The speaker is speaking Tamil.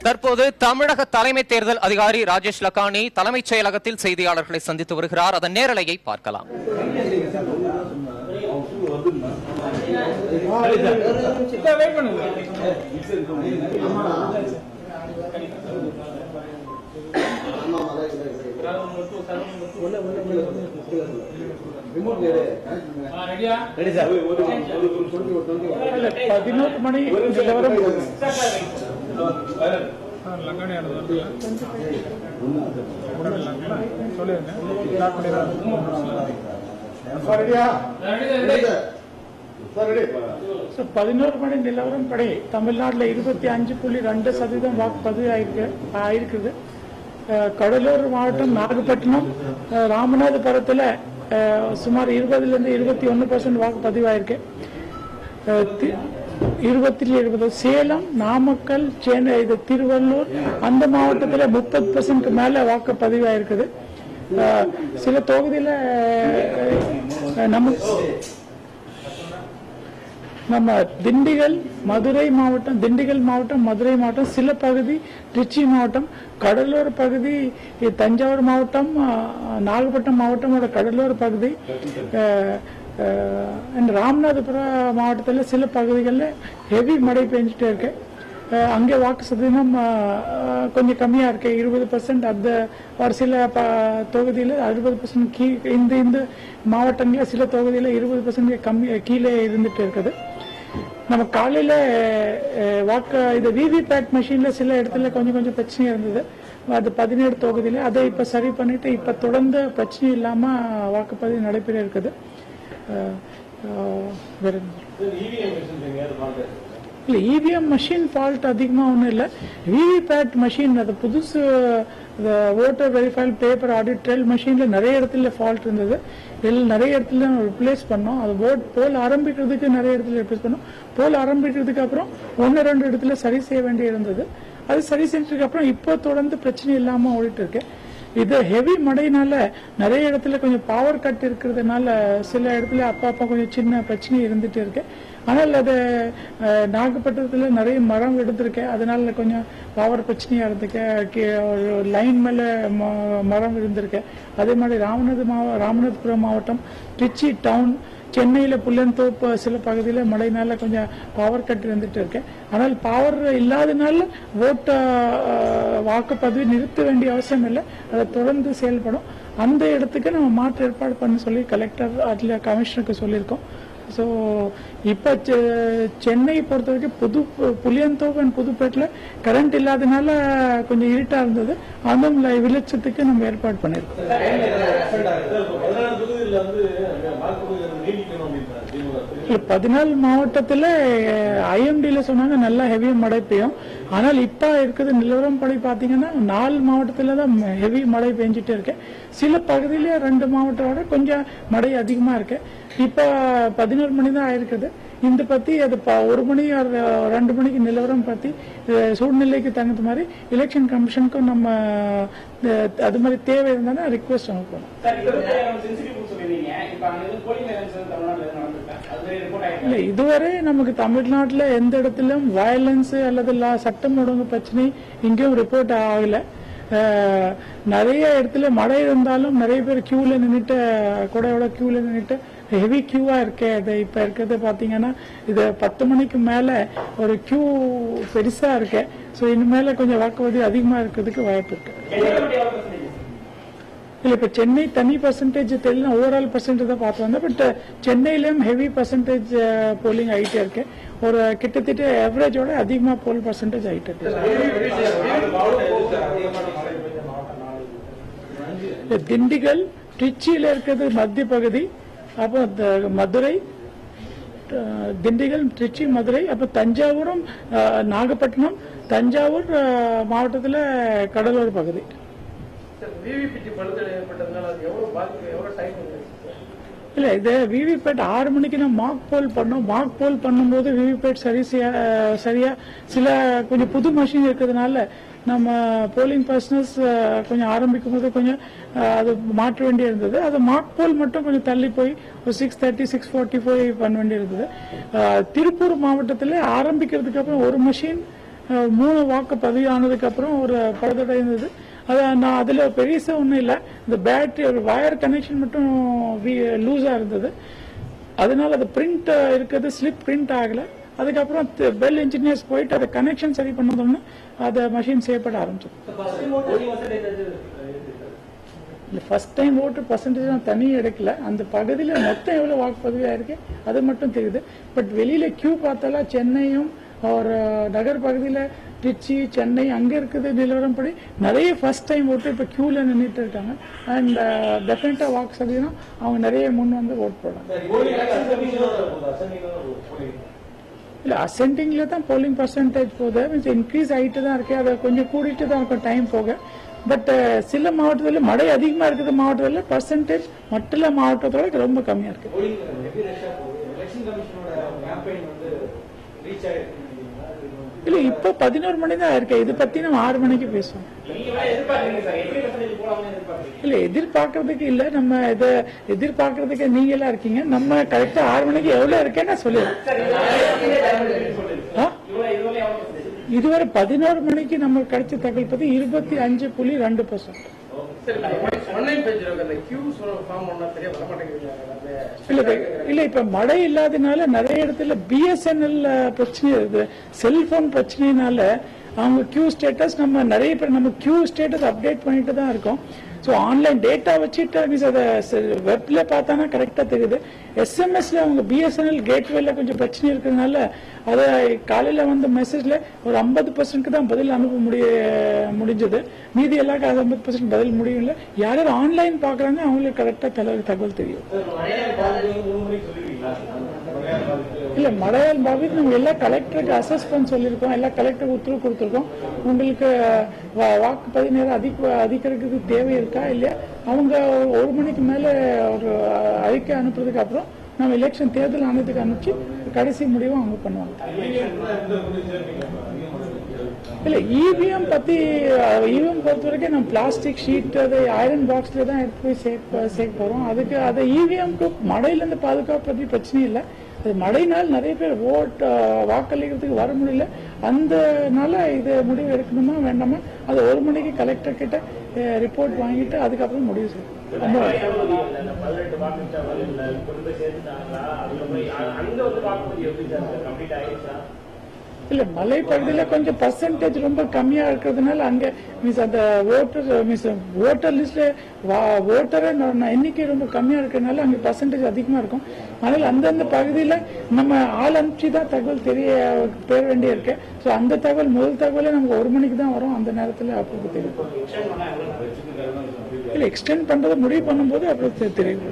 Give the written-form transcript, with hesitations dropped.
தற்போது தமிழக தலைமை தேர்தல் அதிகாரி ராஜேஷ் லக்கானி தலைமைச் செயலகத்தில் செய்தியாளர்களை சந்தித்து வருகிறார். அதன் நேரலையை பார்க்கலாம். மணி நிலவரம் படி தமிழ்நாட்டில் 25.2% வாக்குப்பதிவு ஆயிருக்குது. கடலூர் மாவட்டம் நாகப்பட்டினம் ராமநாதபுரத்தில் சுமார் 20% வாக்குப்பதிவு ஆயிருக்கு. 20 சேலம், நாமக்கல், சென்னை, திருவள்ளூர் அந்த மாவட்டத்தில் 30% மேல வாக்குப்பதிவு ஆயிருக்குது. சில தொகுதியில் நம்ம திண்டுக்கல் மாவட்டம், மதுரை மாவட்டம், சில பகுதி திருச்சி மாவட்டம், கடலூர் பகுதி, தஞ்சாவூர் மாவட்டம், நாகப்பட்டினம் மாவட்டமோட கடலூர் பகுதி, ராமநாதபுரம் மாவட்டத்தில் சில பகுதிகளில் ஹெவி மழை பெஞ்சிட்டே இருக்கு. அங்கே வாக்கு சதவீதம் கொஞ்சம் கம்மியா இருக்கு, 20%. அந்த ஒரு சில தொகுதியில் 60% இந்த மாவட்டங்களில் சில தொகுதியில் 20% கீழே இருந்துட்டு இருக்குது. நம்ம காலையில இது விவிபேட் மெஷின்ல சில இடத்துல கொஞ்சம் பிரச்சனை இருந்தது. அது 17 தொகுதியில அதை இப்ப சரி பண்ணிட்டு இப்ப தொடர்ந்து பிரச்சனை இல்லாம வாக்குப்பதிவு நடைபெற இருக்குது. இல்ல, இவிஎம் மெஷின் ஃபால்ட் அதிகமா ஒன்றும் இல்லை. விவிபேட் மெஷின் அது புதுசு voter verified paper audit trail மெஷின்ல நிறைய இடத்துல ஃபால்ட் இருந்தது. நிறைய இடத்துல ரிப்ளேஸ் பண்ணோம். அது போல் ஆரம்பிக்கிறதுக்கு நிறைய இடத்துல ரிப்ளேஸ் பண்ணோம். போல் ஆரம்பிக்கிறதுக்கு அப்புறம் 1-2 இடத்துல சரி செய்ய வேண்டி இருந்தது. அது சரி செஞ்சதுக்கு அப்புறம் இப்போ தொடர்ந்து பிரச்சனை இல்லாம ஓடிட்டு இருக்கு. இது ஹெவி மழையினால நிறைய இடத்துல கொஞ்சம் பவர் கட் இருக்கிறதுனால சில இடத்துல அப்பா கொஞ்சம் சின்ன பிரச்சனை இருந்துட்டு இருக்கு. ஆனால் அது நாகப்பட்டினத்துல நிறைய மரம் எடுத்திருக்கேன், அதனால கொஞ்சம் பவர் பிரச்சனையா இருந்திருக்கு. லைன் மேல மரம் இருந்திருக்கு. அதே மாதிரி ராமநாதபுரம் மாவட்டம், திருச்சி டவுன், சென்னையில புல்லந்தோப்பு சில பகுதியில் மழைனால கொஞ்சம் பவர் கட் இருந்துட்டு இருக்கேன். ஆனால் பவர் இல்லாதனால வாக்குப்பதிவு நிறுத்த வேண்டிய அவசியம் இல்லை, அதை தொடர்ந்து செயல்படும். அந்த இடத்துக்கு நம்ம மாற்று ஏற்பாடு பண்ண சொல்லி கலெக்டர் அதுல கமிஷனருக்கு சொல்லியிருக்கோம். ஸோ இப்போ சென்னை பொறுத்த வரைக்கும் புளியந்தோப்பு அண்ட் புதுப்பேட்டில் கரண்ட் இல்லாதனால கொஞ்சம் இருட்டா இருந்தது. அந்த வெளிச்சத்துக்கு நம்ம ஏற்பாடு பண்ணிருக்கோம். 14 மாவட்டத்தில் ஐஎம்டியில சொன்னாங்க நல்லா ஹெவி மழை பெய்யும். ஆனால் இப்ப இருக்குது நிலவரம் படி பாத்தீங்கன்னா 4 மாவட்டத்துல தான் ஹெவி மழை பெஞ்சிட்டு இருக்கு. சில பகுதியில 2 மாவட்டத்தோட கொஞ்சம் மழை அதிகமா இருக்கு. இப்ப 11 மணி தான் ஆயிருக்குது. இந்த பத்தி அது 1 மணி 2 மணிக்கு நிலவரம் பத்தி சூழ்நிலைக்கு தகுந்த மாதிரி எலெக்ஷன் கமிஷனுக்கும் நம்ம அது மாதிரி தேவை இருந்தாலும் ரிக்வெஸ்ட் அனுப்பணும். இல்ல, இதுவரை நமக்கு தமிழ்நாட்டுல எந்த இடத்திலும் வயலன்ஸ் அல்லது சட்டம் ஒழுங்கு பிரச்சனை இங்கேயும் ரிப்போர்ட் ஆகல. நிறைய இடத்துல மழை இருந்தாலும் நிறைய பேர் கியூல நின்றுட்டு கூடையோட கியூல நின்றுட்டு ஹெவி கியூவா இருக்கு. அது இப்ப இருக்கிறது பாத்தீங்கன்னா இது 10 மணிக்கு மேல ஒரு கியூ பெருசா இருக்கு. ஸோ இனிமேல கொஞ்சம் வாக்குப்பதிவு அதிகமா இருக்கிறதுக்கு வாய்ப்பு இருக்கு. இல்ல, இப்ப சென்னை தனி பர்சன்டேஜ் தெரியல, ஓவரால் பர்சன்டேஜ் தான் பார்த்து வந்தேன். பட் சென்னையிலும் ஹெவி பர்சன்டேஜ் போலிங் ஆகிட்டே இருக்கு. ஒரு கிட்டத்தட்ட ஆவரேஜோட அதிகமா போல் பர்சன்டேஜ் ஆகிட்டு இருக்கு. திண்டுக்கல், திருச்சியில இருக்கிறது மத்திய பகுதி, அப்போ மதுரை, திண்டுக்கல், திருச்சி, மதுரை, அப்ப தஞ்சாவூரும் நாகப்பட்டினம், தஞ்சாவூர் மாவட்டத்தில் கடலூர் பகுதி. இல்ல, இது விவிபேட் 6 மணிக்கு நம்ம மார்க் போல் பண்ணோம். மார்க் போல் பண்ணும்போது விவிபேட் சரியா சில கொஞ்சம் புது மிஷின் இருக்கிறதுனால நம்ம போலிங் பர்சனல்ஸ் கொஞ்சம் ஆரம்பிக்கும் போது கொஞ்சம் அது மாற்ற வேண்டி இருந்தது. அது மார்க் போல் மட்டும் கொஞ்சம் தள்ளி போய் ஒரு 6:30, 6:45 பண்ண வேண்டி இருந்தது. திருப்பூர் மாவட்டத்தில் ஆரம்பிக்கிறதுக்கு அப்புறம் ஒரு மிஷின் 3 வாக்கு பதிவானதுக்கு அப்புறம் ஒரு பழுதடை இருந்தது. நான் அதுல பெருசா ஒன்றும் இல்லை, இந்த பேட்டரி ஒரு வயர் கனெக்ஷன் மட்டும் லூஸா இருந்தது. அதனால அது பிரிண்ட் இருக்கிறது ஸ்லிப் பிரிண்ட் ஆகல. அதுக்கப்புறம் பெல் இன்ஜினியர்ஸ் போயிட்டு அதை கனெக்ஷன் சரி பண்ணதோம்னா அதை மஷின் செய்யப்பட ஆரம்பிச்சது. இல்லை, ஃபர்ஸ்ட் டைம் ஓட்டு பர்சன்டேஜ் நான் தனியாக எடுக்கல. அந்த பகுதியில் மொத்தம் எவ்வளோ வாக்குப்பதிவாக இருக்கு அது மட்டும் தெரியுது. பட் வெளியில கியூ பார்த்தாலும் சென்னையும் ஒரு நகர் பகுதியில் திருச்சி சென்னை அங்கே இருக்குது நிலவரம் படி நிறைய ஃபர்ஸ்ட் டைம் ஓட்டு இப்போ கியூவில் நின்றுட்டு இருக்காங்க. அண்ட் டெஃபினட்டா வாக்கு சதவீதம் அவங்க நிறைய முன் வந்து ஓட் போடுறாங்க. இல்லை, அசென்டிங்ல தான் போலிங் பர்சன்டேஜ் போகுது, மீன்ஸ் இன்க்ரீஸ் ஆகிட்டு தான் இருக்கு. அதை கொஞ்சம் கூடிட்டு தான் இருக்கும் டைம் போக. பட் சில மாவட்டத்தில் மழை அதிகமாக இருக்குது மாவட்டத்தில் பர்சன்டேஜ் மற்ற மாவட்டத்தோட ரொம்ப கம்மியாக இருக்கு. இல்ல, இப்ப 11 மணி தான் இருக்கு. இதை பத்தி நம்ம 6 மணிக்கு பேசுவோம். இல்ல, எதிர்பார்க்கறதுக்கு இல்ல, நம்ம இதை எதிர்பார்க்கறதுக்கு நீங்க எல்லாம் இருக்கீங்க. நம்ம கரெக்டா 6 மணிக்கு எவ்வளவு இருக்கேன்னு சொல்லிடுறேன். இதுவரை 11 மணிக்கு நம்ம கிடைச்ச தகவல் பத்தி 25.2%. இல்ல, இப்ப மழை இல்லாதனால நிறைய இடத்துல பிஎஸ்என்எல் பிரச்சனை இருக்குது, செல்போன் பிரச்சனைனால அவங்க கியூ ஸ்டேட்டஸ் நம்ம நிறைய பேர் நம்ம கியூ ஸ்டேட்டஸ் அப்டேட் பண்ணிட்டு தான் இருக்கோம். ஸோ ஆன்லைன் டேட்டா வச்சுட்டு மீன்ஸ் அதை வெப்ல பார்த்தானா கரெக்டா தெரியுது. எஸ்எம்எஸ்ல அவங்க பிஎஸ்என்எல் கேட்வேல கொஞ்சம் பிரச்சனை இருக்கிறதுனால அதை காலையில வந்த மெசேஜ்ல ஒரு 50% தான் பதில் அனுப்ப முடிஞ்சது. மீதி எல்லாருக்கும் 50% பதில் முடியல. யாரும் ஆன்லைன் பாக்குறாங்க அவங்களுக்கு கரெக்டா தகவல் தெரியும். இல்ல, மழையால் பாதித்து நம்ம எல்லா கலெக்டருக்கு அசஸ் பண்ண சொல்லியிருக்கோம், எல்லா கலெக்டருக்கு உத்தரவு கொடுத்துருக்கோம். உங்களுக்கு வாக்குப்பதிவு நேரம் அதிகரிக்கிறது தேவை இருக்கா இல்லையா, அவங்க 1 மணிக்கு மேல ஒரு அறிக்கை அனுப்புறதுக்கு அப்புறம் நம்ம எலெக்ஷன் தேர்தல் ஆணையத்துக்கு அனுப்பிச்சு கடைசி முடிவும் அவங்க பண்ணுவாங்க. இல்ல, இவிஎம் பொறுத்த வரைக்கும் நம்ம பிளாஸ்டிக் ஷீட் அதை ஐரன் பாக்ஸ்ல தான் எடுத்து போய் சேர்க்க போறோம். அதுக்கு அதை இவிஎம்க்கு மழையில இருந்து பாதுகாப்பு பத்தி பிரச்சனை இல்லை. அது மழையினால் நிறைய பேர் வாக்களிக்கிறதுக்கு வர முடியல. அதனால இது முடிவு எடுக்கணுமா வேண்டாமா அது 1 மணிக்கு கலெக்டர் கிட்ட ரிப்போர்ட் வாங்கிட்டு அதுக்கப்புறம் முடிவு செய்யணும். இல்ல, மலை பகுதியில கொஞ்சம் பர்சன்டேஜ் ரொம்ப கம்மியா இருக்கிறதுனால அங்க மீன்ஸ் அந்த ஓட்டர் லிஸ்ட்ல ஓட்டர் எண்ணிக்கை ரொம்ப கம்மியா இருக்கிறதுனால அங்க பர்சன்டேஜ் அதிகமா இருக்கும். அதனால அந்தந்த பகுதியில நம்ம ஆள் அனுப்பிச்சு தான் தகவல் பெற வேண்டிய இருக்கு. ஸோ அந்த முதல் தகவலே நமக்கு 1 மணிக்கு தான் வரும். அந்த நேரத்தில் அப்போ தெரியும். இல்ல, எக்ஸ்டெண்ட் பண்றதை முடிவு பண்ணும்போது அப்புறம் தெரியும்.